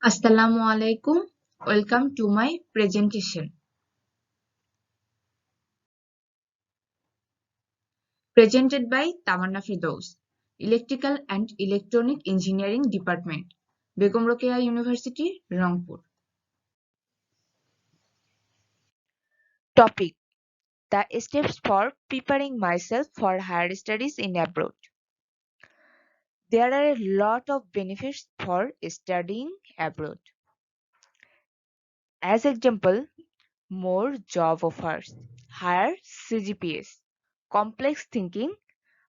Assalamu alaikum. Welcome to my presentation. Presented by Tamanna Firdaus, Electrical and Electronic Engineering Department, Begum Rokeya University, Rangpur. Topic: The steps for preparing myself for higher studies in abroad. There are a lot of benefits for studying abroad. As example, more job offers, higher CGPAs, complex thinking,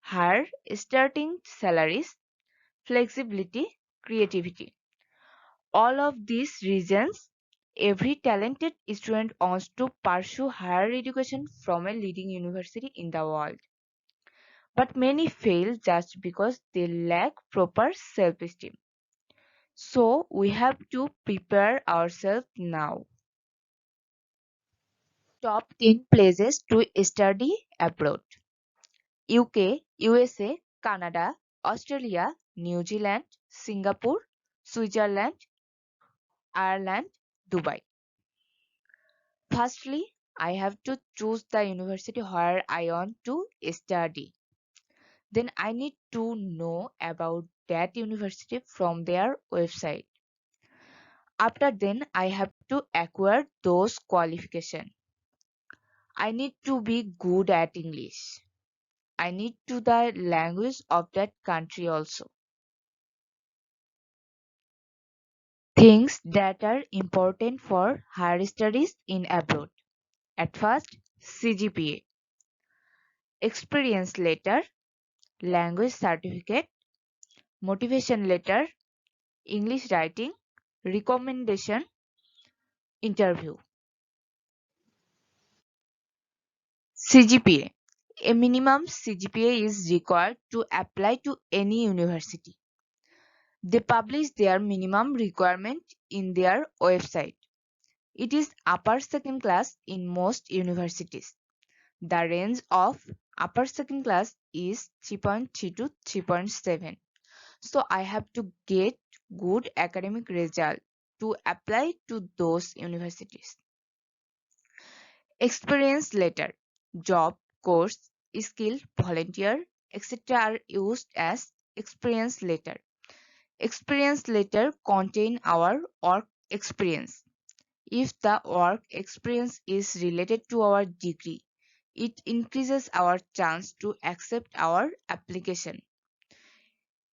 higher starting salaries, flexibility, creativity. All of these reasons, every talented student wants to pursue higher education from a leading university in the world. But many fail just because they lack proper self-esteem. So we have to prepare ourselves now. Top 10 places to study abroad: UK, USA, Canada, Australia, New Zealand, Singapore, Switzerland, Ireland, Dubai. Firstly, I have to choose the university where I want to study. Then I need to know about that university from their website. After then, I have to acquire those qualifications. I need to be good at English. I need to the language of that country also. Things that are important for higher studies in abroad. At first, CGPA, experience letter, language certificate, motivation letter, English writing, recommendation, interview. CGPA. A minimum CGPA is required to apply to any university. They publish their minimum requirement in their website. It is upper second class in most universities. The range of upper second class is 3.3 to 3.7. So I have to get good academic result to apply to those universities. Experience letter, job, course, skill, volunteer, etc. are used as experience letter. Experience letter contain our work experience. If the work experience is related to our degree, it increases our chance to accept our application.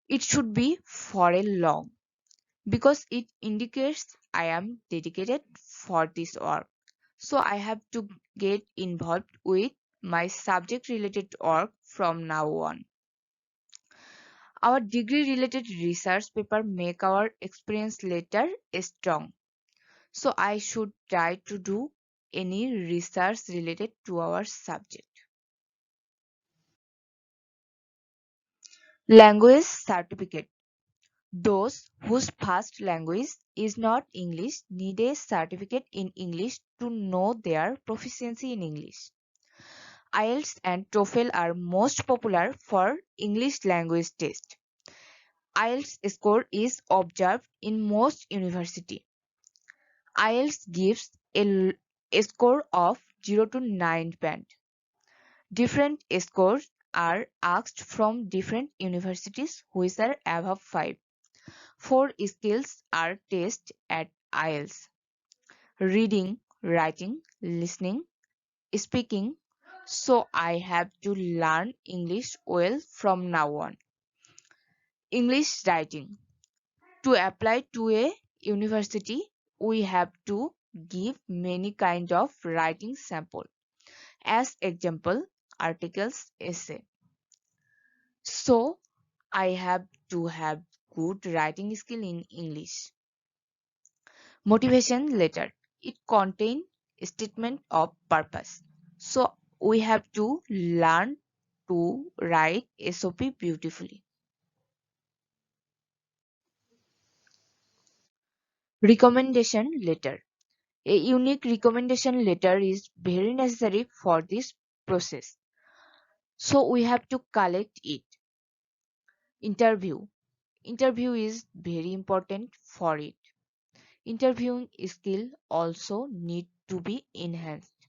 It should be for a long because it indicates I am dedicated for this work. So I have to get involved with my subject related work from now on. Our degree related research paper make our experience letter strong. So I should try to do any research related to our subject. Language certificate. Those whose first language is not English need a certificate in English to know their proficiency in English. IELTS and TOEFL are most popular for English language test. IELTS score is observed in most universities. IELTS gives a score of 0 to 9 band. Different scores are asked from different universities which are above 5. 4 skills are tested at IELTS: reading, writing, listening, speaking. So I have to learn English well from now on. English writing. To apply to a university, we have to give many kind of writing sample. As example, articles, essay. So I have to have good writing skill in English. Motivation letter. It contains statement of purpose. So we have to learn to write SOP beautifully. Recommendation letter. A unique recommendation letter is very necessary for this process. So we have to collect it. Interview. Interview is very important for it. Interviewing skill also need to be enhanced.